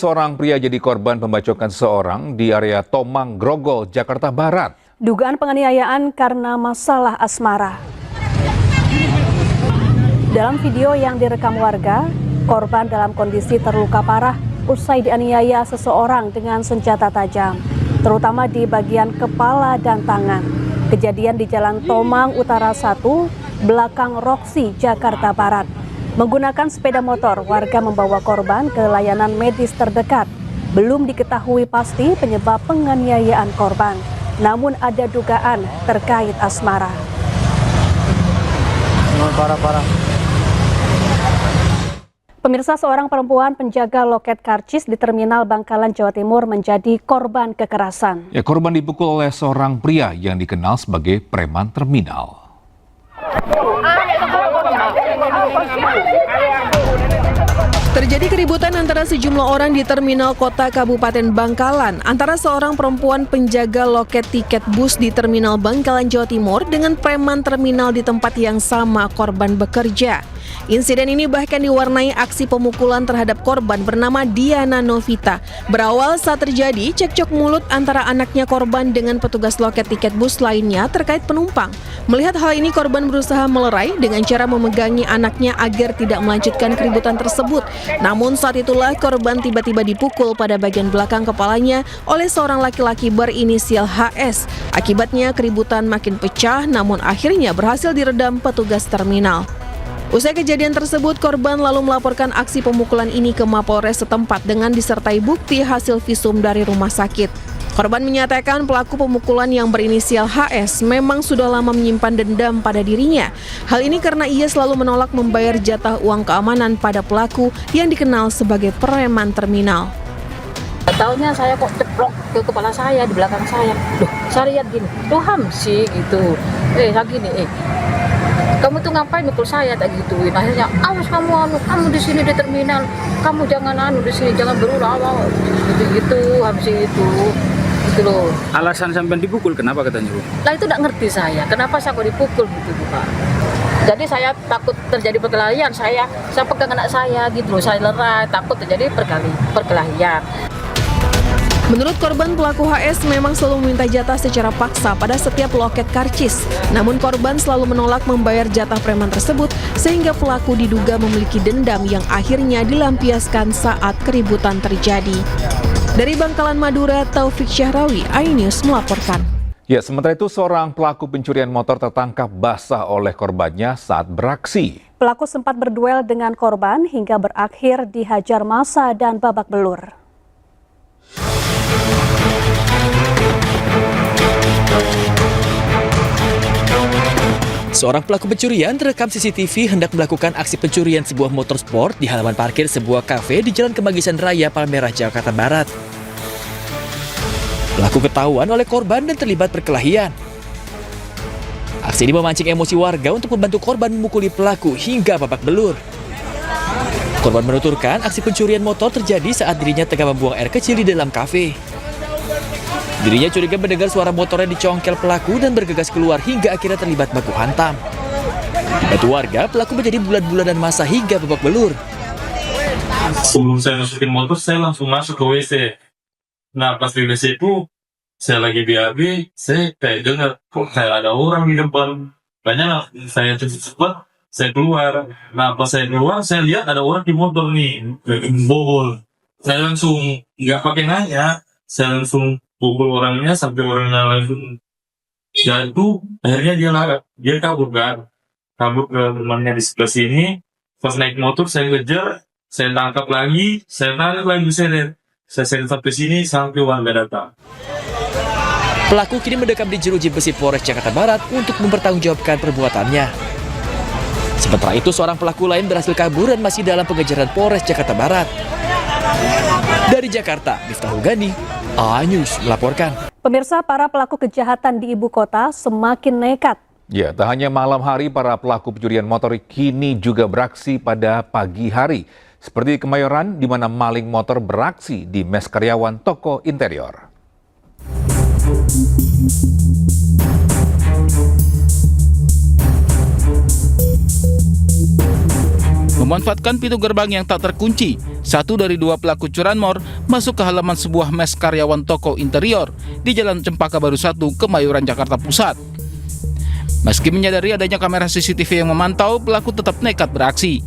Seorang pria jadi korban pembacokan seseorang di area Tomang, Grogol, Jakarta Barat. Dugaan penganiayaan karena masalah asmara. Dalam video yang direkam warga, korban dalam kondisi terluka parah usai dianiaya seseorang dengan senjata tajam, terutama di bagian kepala dan tangan. Kejadian di Jalan Tomang Utara 1, belakang Roxy, Jakarta Barat. Menggunakan sepeda motor, warga membawa korban ke layanan medis terdekat. Belum diketahui pasti penyebab penganiayaan korban, namun ada dugaan terkait asmara. Parah. Pemirsa, seorang perempuan penjaga loket karcis di Terminal Bangkalan, Jawa Timur menjadi korban kekerasan. Korban dipukul oleh seorang pria yang dikenal sebagai preman terminal. Terjadi keributan antara sejumlah orang di terminal kota Kabupaten Bangkalan antara seorang perempuan penjaga loket tiket bus di Terminal Bangkalan, Jawa Timur dengan preman terminal di tempat yang sama korban bekerja. Insiden ini bahkan diwarnai aksi pemukulan terhadap korban bernama Diana Novita. Berawal saat terjadi cekcok mulut antara anaknya korban dengan petugas loket tiket bus lainnya terkait penumpang. Melihat hal ini, korban berusaha melerai dengan cara memegangi anaknya agar tidak melanjutkan keributan tersebut. Namun saat itulah korban tiba-tiba dipukul pada bagian belakang kepalanya oleh seorang laki-laki berinisial HS. Akibatnya keributan makin pecah, namun akhirnya berhasil diredam petugas terminal. Usai kejadian tersebut, korban lalu melaporkan aksi pemukulan ini ke Mapolres setempat dengan disertai bukti hasil visum dari rumah sakit. Korban menyatakan pelaku pemukulan yang berinisial HS memang sudah lama menyimpan dendam pada dirinya. Hal ini karena ia selalu menolak membayar jatah uang keamanan pada pelaku yang dikenal sebagai preman terminal. Taunya saya kok ceplok ke kepala saya, di belakang saya. Loh, saya lihat gini, tuh Hamsi gitu. Saya gini, kamu tuh ngapain mukul saya, tak gituin. Akhirnya, awas kamu di sini di terminal, kamu jangan di sini, jangan berulah, gitu Hamsi itu. Gitu loh. Alasan sampai dipukul kenapa katanya, Bu? Lah itu tidak ngerti saya, kenapa saya kok dipukul gitu, Pak. Jadi saya takut terjadi perkelahian, saya pegang anak saya gitu loh, saya lerai, takut terjadi perkelahian. Menurut korban, pelaku HS memang selalu meminta jatah secara paksa pada setiap loket karcis. Namun korban selalu menolak membayar jatah preman tersebut sehingga pelaku diduga memiliki dendam yang akhirnya dilampiaskan saat keributan terjadi. Dari Bangkalan, Madura, Taufik Syahrawi, iNews melaporkan. Sementara itu seorang pelaku pencurian motor tertangkap basah oleh korbannya saat beraksi. Pelaku sempat berduel dengan korban hingga berakhir dihajar massa dan babak belur. Seorang pelaku pencurian terekam CCTV hendak melakukan aksi pencurian sebuah motor sport di halaman parkir sebuah kafe di Jalan Kemanggisan Raya, Palmerah, Jakarta Barat. Pelaku ketahuan oleh korban dan terlibat perkelahian. Aksi ini memancing emosi warga untuk membantu korban memukuli pelaku hingga babak belur. Korban menuturkan aksi pencurian motor terjadi saat dirinya tengah membuang air kecil di dalam kafe. Dirinya curiga mendengar suara motornya dicongkel pelaku dan bergegas keluar hingga akhirnya terlibat baku hantam. Batu warga, pelaku menjadi bulan-bulanan masa hingga babak belur. Sebelum saya masukin motor, saya langsung masuk ke WC. Nah, pas di WC itu, saya lagi BAB, saya kayak dengar, kok kayak ada orang di depan. Makanya saya cepat, saya keluar. Nah, pas saya keluar, saya lihat ada orang di motor nih, bobol. Saya langsung, nggak pakai nanya, saya langsung pukul orangnya sampai orangnya langsung jatuh. Akhirnya dia kabur ke temannya di sebelah sini. Pas naik motor saya kejar, saya tangkap lagi, saya tarik lagi, saya seret sampai sini sampai warga datang. Pelaku kini mendekam di jeruji besi Polres Jakarta Barat untuk mempertanggungjawabkan perbuatannya. Sementara itu seorang pelaku lain berhasil kabur dan masih dalam pengejaran Polres Jakarta Barat. Dari Jakarta, Miftahul Gani, iNews melaporkan. Pemirsa, para pelaku kejahatan di ibu kota semakin nekat. Tak hanya malam hari, para pelaku pencurian motor kini juga beraksi pada pagi hari. Seperti di Kemayoran, di mana maling motor beraksi di mes karyawan toko interior. Memanfaatkan pintu gerbang yang tak terkunci, satu dari dua pelaku curanmor masuk ke halaman sebuah mes karyawan toko interior di Jalan Cempaka Baru 1, Kemayoran, Jakarta Pusat. Meski menyadari adanya kamera CCTV yang memantau, pelaku tetap nekat beraksi.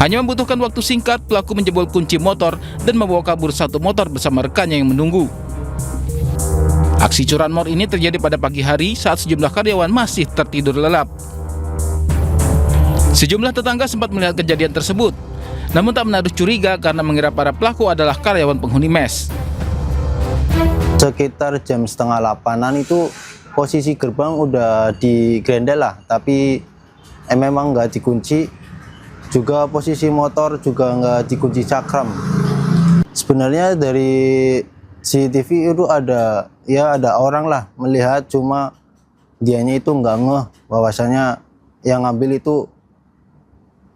Hanya membutuhkan waktu singkat, pelaku menjebol kunci motor dan membawa kabur satu motor bersama rekannya yang menunggu. Aksi curanmor ini terjadi pada pagi hari saat sejumlah karyawan masih tertidur lelap. Sejumlah tetangga sempat melihat kejadian tersebut, namun tak menaruh curiga karena mengira para pelaku adalah karyawan penghuni mes. Sekitar jam 7:30-an itu posisi gerbang udah digrendel lah, tapi memang nggak dikunci. Juga posisi motor juga nggak dikunci cakram. Sebenarnya dari CCTV itu ada orang lah melihat, cuma dianya itu nggak ngeh bahwasanya yang ngambil itu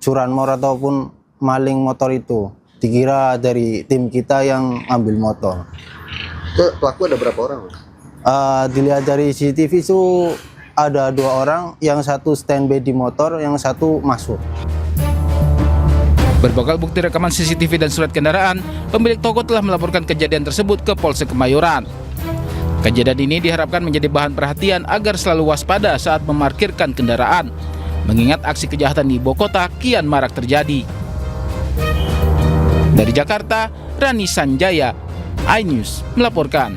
curanmor ataupun maling motor itu. Dikira dari tim kita yang ngambil motor. Itu pelaku ada berapa orang? Dilihat dari CCTV itu ada 2 orang, yang satu standby di motor, yang satu masuk. Berbekal bukti rekaman CCTV dan surat kendaraan, pemilik toko telah melaporkan kejadian tersebut ke Polsek Kemayoran. Kejadian ini diharapkan menjadi bahan perhatian agar selalu waspada saat memarkirkan kendaraan, mengingat aksi kejahatan di ibu kota kian marak terjadi. Dari Jakarta, Rani Sanjaya, iNews melaporkan.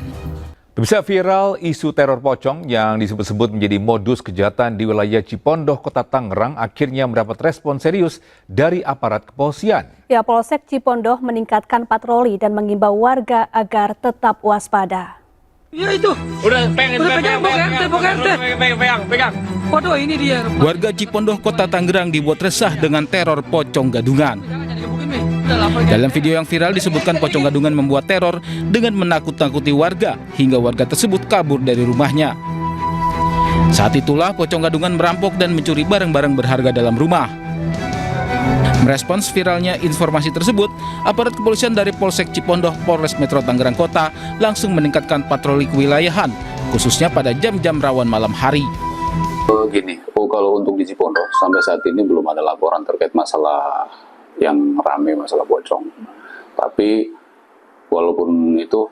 Bisa viral isu teror pocong yang disebut-sebut menjadi modus kejahatan di wilayah Cipondoh, Kota Tangerang akhirnya mendapat respon serius dari aparat kepolisian. Ya, Polsek Cipondoh meningkatkan patroli dan mengimbau warga agar tetap waspada. Ya itu. Udah pegang. Foto ini dia. Warga Cipondoh, Kota Tangerang dibuat resah dengan teror pocong gadungan. Dalam video yang viral disebutkan pocong gadungan membuat teror dengan menakut-nakuti warga hingga warga tersebut kabur dari rumahnya. Saat itulah pocong gadungan merampok dan mencuri barang-barang berharga dalam rumah. Merespons viralnya informasi tersebut, aparat kepolisian dari Polsek Cipondoh, Polres Metro Tangerang Kota langsung meningkatkan patroli kewilayahan, khususnya pada jam-jam rawan malam hari. Kalau untuk di Cipondoh sampai saat ini belum ada laporan terkait masalah yang ramai, masalah pocong. Tapi walaupun itu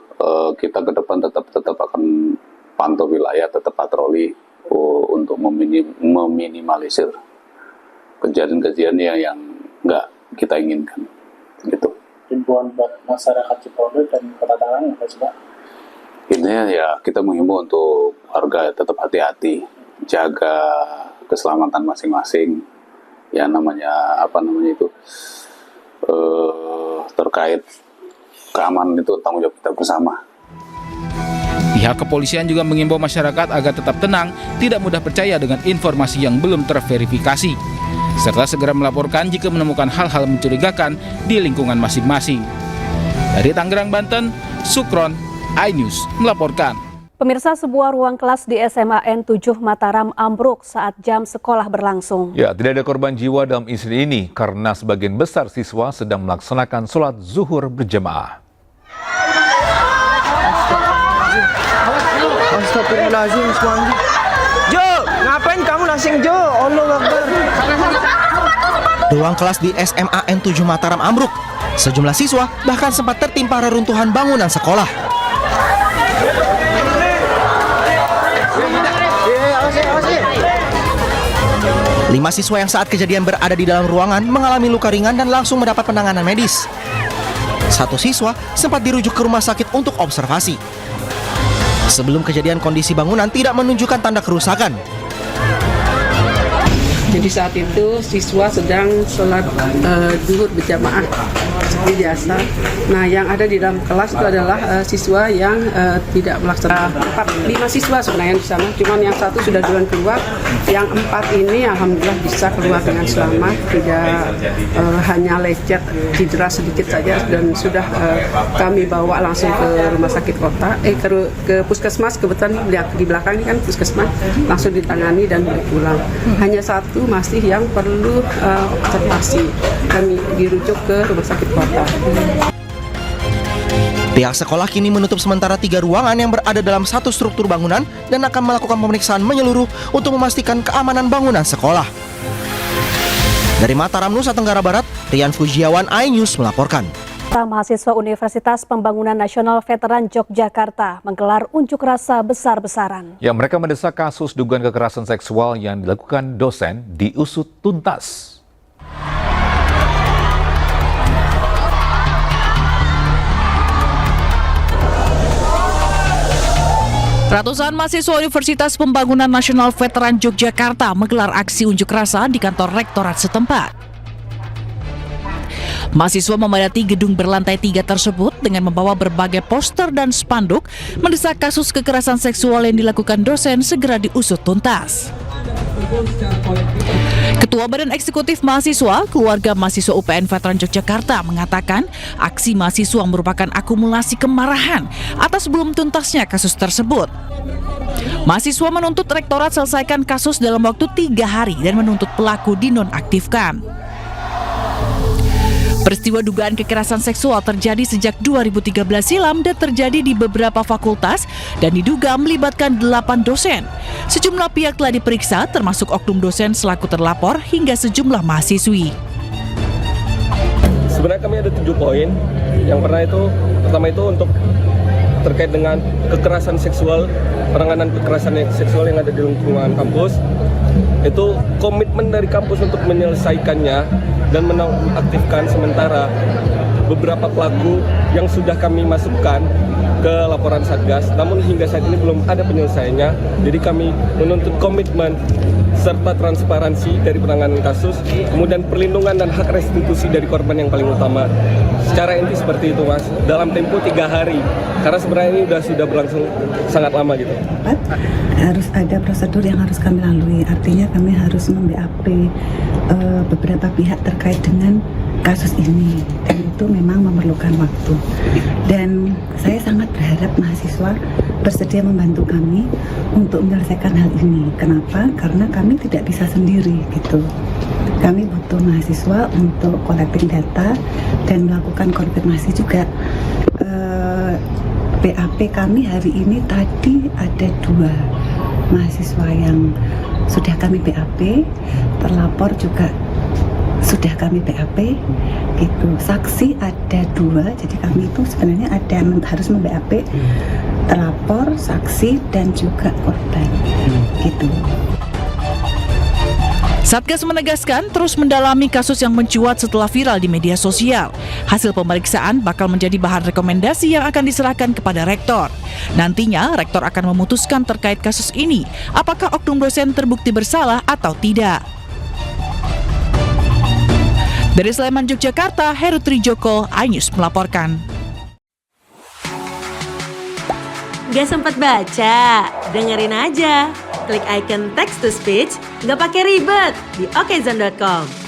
kita ke depan tetap akan pantau wilayah, tetap patroli untuk meminimalisir kejadian-kejadian yang nggak kita inginkan, gitu. Himbauan buat masyarakat Cipondoh dan Kota Tangerang apa sih, Pak? Intinya ya kita menghimbau untuk warga tetap hati-hati, jaga keselamatan masing-masing. Ya terkait keamanan itu tanggung jawab kita bersama. Pihak kepolisian juga mengimbau masyarakat agar tetap tenang, tidak mudah percaya dengan informasi yang belum terverifikasi, serta segera melaporkan jika menemukan hal-hal mencurigakan di lingkungan masing-masing. Dari Tangerang, Banten, Sukron, iNews melaporkan. Pemirsa, sebuah ruang kelas di SMA N7 Mataram ambruk saat jam sekolah berlangsung. Ya, tidak ada korban jiwa dalam insiden ini karena sebagian besar siswa sedang melaksanakan sholat zuhur berjamaah. Astagfirullahaladzim, Jo, ngapain kamu lasing, Jo? Allahu Akbar. Ruang kelas di SMA N7 Mataram ambruk. Sejumlah siswa bahkan sempat tertimpa reruntuhan bangunan sekolah. 5 siswa yang saat kejadian berada di dalam ruangan mengalami luka ringan dan langsung mendapat penanganan medis. 1 siswa sempat dirujuk ke rumah sakit untuk observasi. Sebelum kejadian, kondisi bangunan tidak menunjukkan tanda kerusakan. Jadi saat itu siswa sedang sholat zuhur berjamaah seperti biasa. Nah, yang ada di dalam kelas itu adalah siswa yang tidak melaksanakan. 5 siswa sebenarnya di sana, cuman yang 1 sudah duluan keluar. Yang 4 ini alhamdulillah bisa keluar dengan selamat, tidak hanya lecet, cedera sedikit saja, dan sudah kami bawa langsung ke rumah sakit kota, ke puskesmas. Kebetulan lihat di belakang ini kan puskesmas, langsung ditangani dan pulang. Hanya 1 masih yang perlu observasi, kami dirujuk ke rumah sakit kota. Pihak sekolah kini menutup sementara 3 ruangan yang berada dalam satu struktur bangunan dan akan melakukan pemeriksaan menyeluruh untuk memastikan keamanan bangunan sekolah. Dari Mataram, Nusa Tenggara Barat, Rian Fujiawan, iNews melaporkan. Mahasiswa Universitas Pembangunan Nasional Veteran Yogyakarta menggelar unjuk rasa besar-besaran. Ya, mereka mendesak kasus dugaan kekerasan seksual yang dilakukan dosen diusut tuntas. Ratusan mahasiswa Universitas Pembangunan Nasional Veteran Yogyakarta menggelar aksi unjuk rasa di kantor rektorat setempat. Mahasiswa memadati gedung berlantai 3 tersebut dengan membawa berbagai poster dan spanduk mendesak kasus kekerasan seksual yang dilakukan dosen segera diusut tuntas. Ketua Badan Eksekutif Mahasiswa, Keluarga Mahasiswa UPN Veteran Yogyakarta mengatakan aksi mahasiswa merupakan akumulasi kemarahan atas belum tuntasnya kasus tersebut. Mahasiswa menuntut rektorat selesaikan kasus dalam waktu 3 hari dan menuntut pelaku dinonaktifkan. Peristiwa dugaan kekerasan seksual terjadi sejak 2013 silam dan terjadi di beberapa fakultas dan diduga melibatkan 8 dosen. Sejumlah pihak telah diperiksa termasuk oknum dosen selaku terlapor hingga sejumlah mahasiswi. Sebenarnya kami ada 7 poin. Yang pertama itu untuk terkait dengan kekerasan seksual, penanganan kekerasan seksual yang ada di lingkungan kampus. Itu komitmen dari kampus untuk menyelesaikannya dan menonaktifkan sementara beberapa pelaku yang sudah kami masukkan ke laporan Satgas, namun hingga saat ini belum ada penyelesaiannya. Jadi kami menuntut komitmen serta transparansi dari penanganan kasus, kemudian perlindungan dan hak restitusi dari korban yang paling utama. Secara inti seperti itu, Mas, dalam tempo 3 hari, karena sebenarnya ini sudah berlangsung sangat lama gitu. Harus ada prosedur yang harus kami lalui, artinya kami harus mem-BAP beberapa pihak terkait dengan kasus ini, dan itu memang memerlukan waktu. Dan saya sangat berharap mahasiswa bersedia membantu kami untuk menyelesaikan hal ini. Kenapa? Karena kami tidak bisa sendiri gitu. Kami butuh mahasiswa untuk collecting data dan melakukan konfirmasi juga. BAP kami hari ini tadi ada 2 mahasiswa yang sudah kami BAP, terlapor juga sudah kami BAP gitu. Saksi ada 2, jadi kami itu sebenarnya harus mem-BAP terlapor, saksi dan juga korban gitu. Satgas menegaskan terus mendalami kasus yang mencuat setelah viral di media sosial. Hasil pemeriksaan bakal menjadi bahan rekomendasi yang akan diserahkan kepada rektor. Nantinya rektor akan memutuskan terkait kasus ini, apakah oknum dosen terbukti bersalah atau tidak. Dari Sleman, Yogyakarta, Heru Trijoko, iNews melaporkan. Gak sempat baca? Dengerin aja. Klik icon text to speech, gak pakai ribet di okezone.com.